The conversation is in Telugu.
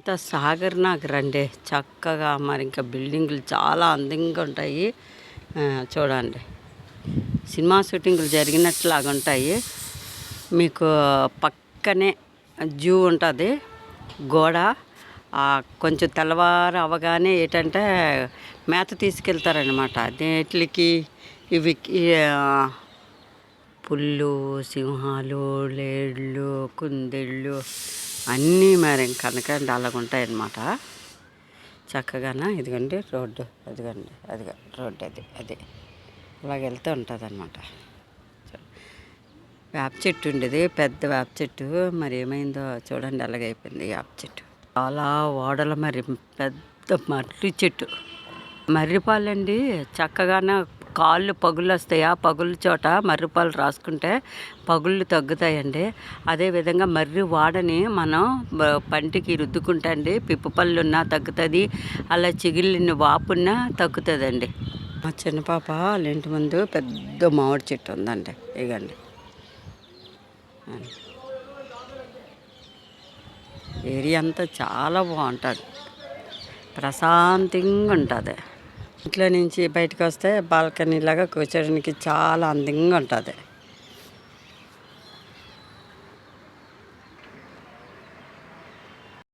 సాగర్ నగర్ అండి. చక్కగా మరి ఇంకా బిల్డింగులు చాలా అందంగా ఉంటాయి. చూడండి, సినిమా షూటింగులు జరిగినట్లాగా ఉంటాయి. మీకు పక్కనే జూ ఉంటుంది, గోడ. కొంచెం తెల్లవారు అవగానే ఏంటంటే మేత తీసుకెళ్తారనమాట. దేట్లకి ఇవి పుళ్ళు, సింహాలు, లేళ్ళు, కుందేళ్ళు అన్నీ మరి కనకండి అలాగ ఉంటాయి అన్నమాట. చక్కగాన ఇదిగండి రోడ్డు, అదిగండి అదిగా రోడ్డు, అది అలాగ వెళ్తూ ఉంటుంది అన్నమాట. వేప చెట్టు ఉండేది, పెద్ద వేప చెట్టు. మరి ఏమైందో చూడండి, అలాగైపోయింది వేప చెట్టు. చాలా ఓడల మరి పెద్ద మర్రి చెట్టు, మర్రిపాలండి. చక్కగానే కాళ్ళు పగుళ్ళు వస్తాయి. ఆ పగుళ్ళ చోట మర్రిపాలు రాసుకుంటే పగుళ్ళు తగ్గుతాయండి. అదేవిధంగా మర్రి వాడని మనం పంటికి రుద్దుకుంటా అండి, పిప్పు పళ్ళు ఉన్నా తగ్గుతుంది, అలా చిగిలిన వాపున్నా తగ్గుతుందండి. మా చిన్న పాప వాళ్ళ ఇంటి ముందు పెద్ద మామిడి చెట్టు ఉందండి. ఇగండి, ఏరియా అంతా చాలా బాగుంటుంది, ప్రశాంతంగా ఉంటుంది. ఇంట్లో నుంచి బయటకు వస్తే బాల్కనీ లాగా కూర్చోడానికి చాలా అందంగా ఉంటుంది.